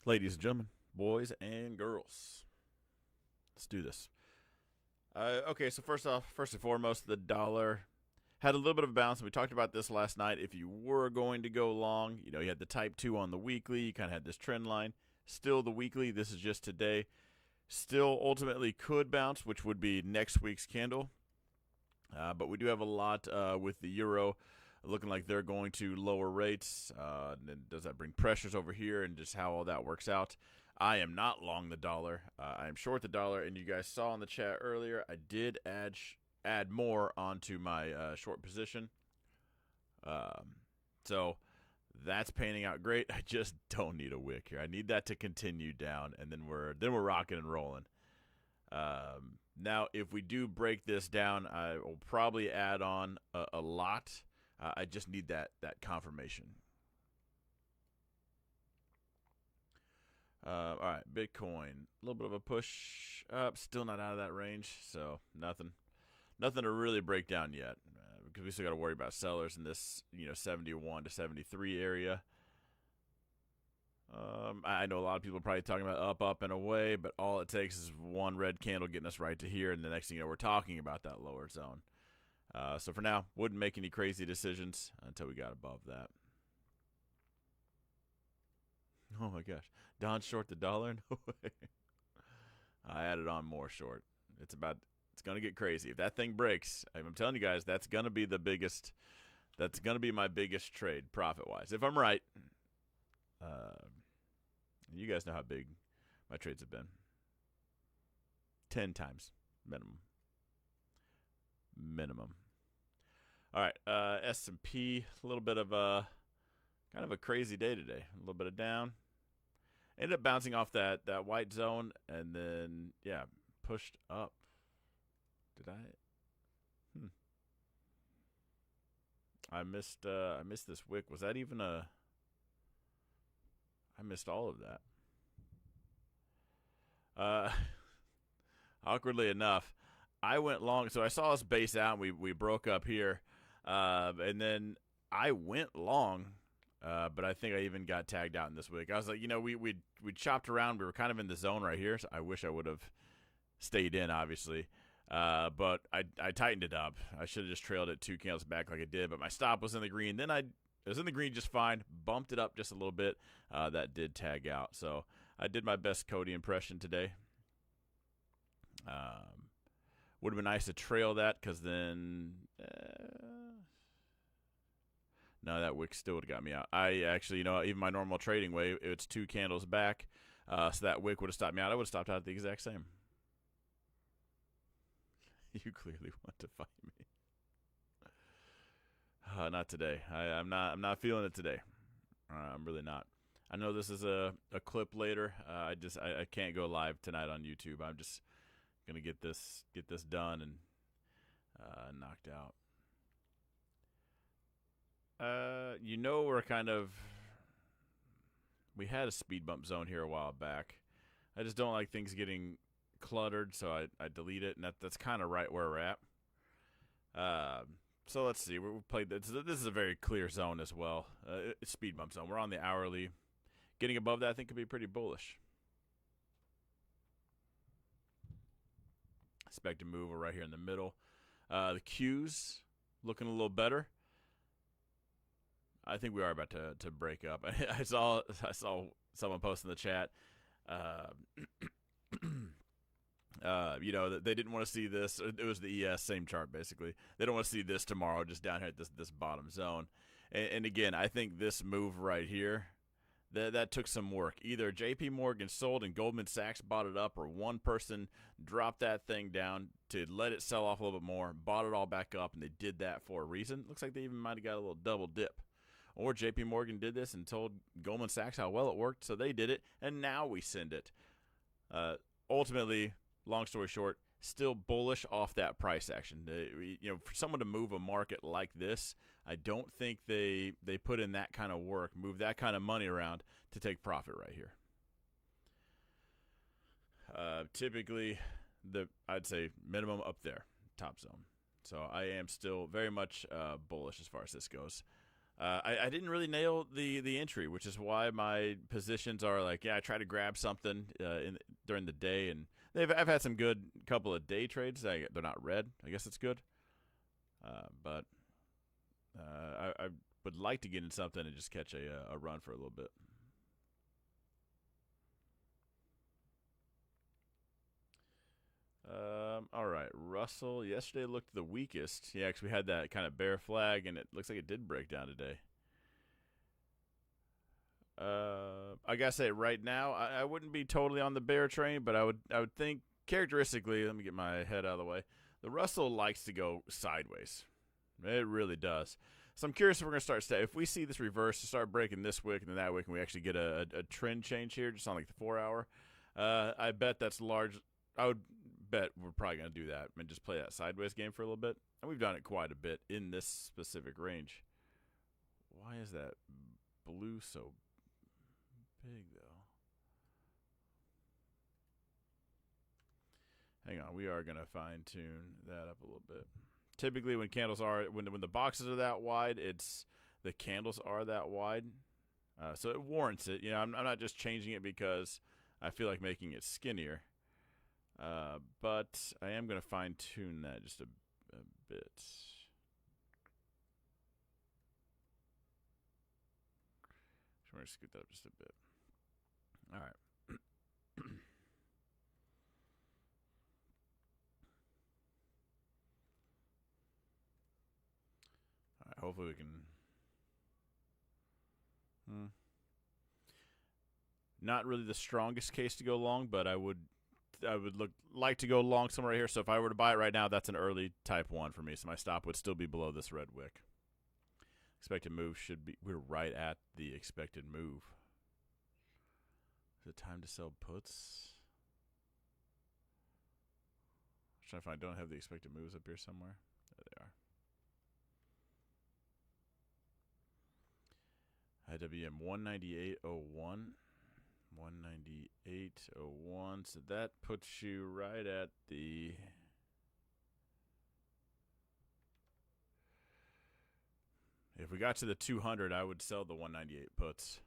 Ladies and gentlemen, boys and girls, let's do this. Okay, so first and foremost, the dollar had a little bit of a bounce. We talked about this last night. If you were going to go long, you had the type 2 on the weekly. You kind of had this trend line. Still the weekly. This is just today. Still ultimately could bounce, which would be next week's candle. But we do have a lot with the euro looking like they're going to lower rates. And does that bring pressures over here and just how all that works out? I am not long the dollar. I am short the dollar, and you guys saw in the chat earlier, I did add more onto my short position. So that's panning out great. I just don't need a wick here. I need that to continue down, and then we're rocking and rolling. Now, if we do break this down, I will probably add on a lot. I just need that confirmation. All right, Bitcoin, a little bit of a push up, still not out of that range, so nothing to really break down yet, because we still got to worry about sellers in this 71 to 73 area. I know a lot of people are probably talking about up and away, but all it takes is one red candle getting us right to here, and the next thing you know, we're talking about that lower zone. So for now, wouldn't make any crazy decisions until we got above that. Oh my gosh, Don short the dollar? No way. I added on more short. It's going to get crazy. If that thing breaks, I'm telling you guys, that's going to be the biggest. That's going to be my biggest trade profit-wise. If I'm right, you guys know how big my trades have been. 10 times minimum. All right, S&P, a little bit of a kind of a crazy day today. A little bit of down. Ended up bouncing off that white zone and then pushed up. Did I? I missed this wick. Was that even a? I missed all of that. Awkwardly enough, I went long. So I saw us base out. And we broke up here, and then I went long. But I think I even got tagged out in this wick. I was like, we chopped around. We were kind of in the zone right here. So I wish I would have stayed in, obviously. But I tightened it up. I should have just trailed it 2 candles back like I did. But my stop was in the green. Then it was in the green just fine. Bumped it up just a little bit. That did tag out. So I did my best Cody impression today. Would have been nice to trail that because then... No, that wick still would have got me out. I actually, even my normal trading way, it's 2 candles back. So that wick would have stopped me out. I would have stopped out at the exact same. You clearly want to fight me. Not today. I'm not feeling it today. I'm really not. I know this is a clip later. I can't go live tonight on YouTube. I'm just gonna get this done and knocked out. We had a speed bump zone here a while back. I just don't like things getting cluttered, so I delete it, and that's kind of right where we're at. So let's see. We played this. This is a very clear zone as well. Speed bump zone. We're on the hourly. Getting above that, I think, could be pretty bullish. Expect to move. We're right here in the middle. The Qs looking a little better. I think we are about to break up. I saw someone post in the chat. They didn't want to see this. It was the ES, same chart basically. They don't want to see this tomorrow, just down here at this bottom zone. And again, I think this move right here, that took some work. Either J.P. Morgan sold and Goldman Sachs bought it up, or one person dropped that thing down to let it sell off a little bit more, bought it all back up, and they did that for a reason. Looks like they even might have got a little double dip. Or J.P. Morgan did this and told Goldman Sachs how well it worked, so they did it, and now we send it. Ultimately, long story short, still bullish off that price action. For someone to move a market like this, I don't think they put in that kind of work, move that kind of money around to take profit right here. Typically, I'd say minimum up there, top zone. So I am still very much bullish as far as this goes. I didn't really nail the entry, which is why my positions are like, yeah, I try to grab something during the day, and I've had some good couple of day trades. They're not red. I guess it's good. But I would like to get in something and just catch a run for a little bit. All right, Russell. Yesterday looked the weakest. Yeah, because we had that kind of bear flag, and it looks like it did break down today. I gotta say, right now, I wouldn't be totally on the bear train, but I would think characteristically. Let me get my head out of the way. The Russell likes to go sideways. It really does. So I'm curious if we're gonna start. If we see this reverse to start breaking this wick and then that wick, and we actually get a trend change here, just on like the 4 hour. I bet that's large. I would bet we're probably going to do that and just play that sideways game for a little bit. And we've done it quite a bit in this specific range. Why is that blue so big, though? Hang on. We are going to fine-tune that up a little bit. Typically, when candles are, when the boxes are that wide, the candles are that wide. So it warrants it. You know, I'm not just changing it because I feel like making it skinnier. But I am going to fine-tune that just a bit. So we're going to scoot that up just a bit. All right. All right, hopefully we can... Not really the strongest case to go long, but I would like to go long somewhere right here. So if I were to buy it right now, that's an early type 1 for me. So my stop would still be below this red wick. Expected move should be, we're right at the expected move. Is it time to sell puts? I'm trying to find, I don't have the expected moves up here somewhere. There they are. IWM 198.01. 198.01. So that puts you right at the... If we got to the 200, I would sell the 198 puts.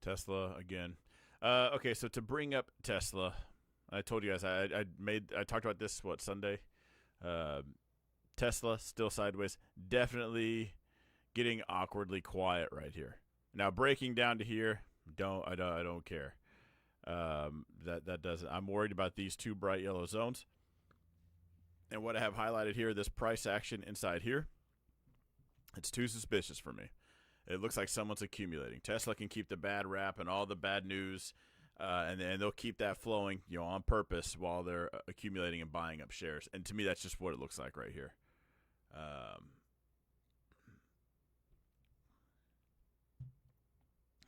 Tesla again. Okay, so to bring up Tesla, I told you guys I talked about this Sunday. Tesla still sideways, definitely getting awkwardly quiet right here. Now breaking down to here, I don't care. That doesn't. I'm worried about these two bright yellow zones, and what I have highlighted here, this price action inside here. It's too suspicious for me. It looks like someone's accumulating. Tesla can keep the bad rap and all the bad news, and they'll keep that flowing, on purpose while they're accumulating and buying up shares. And to me, that's just what it looks like right here.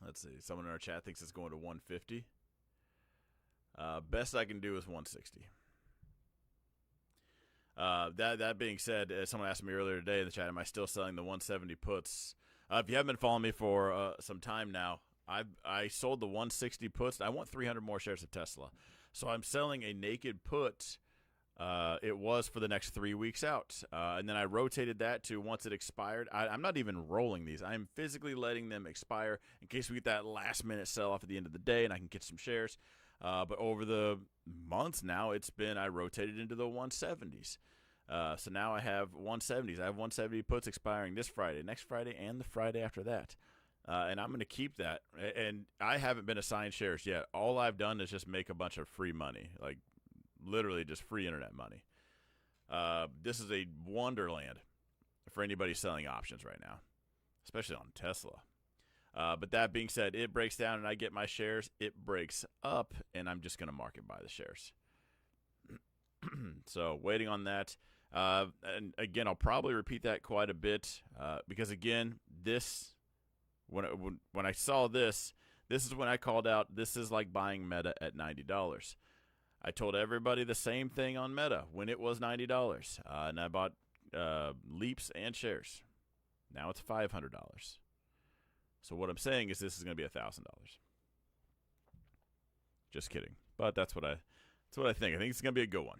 Let's see. Someone in our chat thinks it's going to 150. Best I can do is 160. That being said, someone asked me earlier today in the chat, am I still selling the 170 puts? If you haven't been following me for some time now, I sold the 160 puts. I want 300 more shares of Tesla. So I'm selling a naked put. It was for the next 3 weeks out. And then I rotated that to once it expired. I'm not even rolling these. I'm physically letting them expire in case we get that last-minute sell-off at the end of the day and I can get some shares. But over the months now, I rotated into the 170s. So now I have 170s. I have 170 puts expiring this Friday, next Friday, and the Friday after that. And I'm going to keep that. And I haven't been assigned shares yet. All I've done is just make a bunch of free money, like literally just free internet money. This is a wonderland for anybody selling options right now, especially on Tesla. But that being said, it breaks down and I get my shares. It breaks up, and I'm just going to market buy the shares. So waiting on that. And again, I'll probably repeat that quite a bit because, again, when I saw this is when I called out, this is like buying Meta at $90. I told everybody the same thing on Meta when it was $90. And I bought Leaps and shares. Now it's $500. So what I'm saying is this is going to be $1,000. Just kidding. But that's what I think. I think it's gonna be a good one.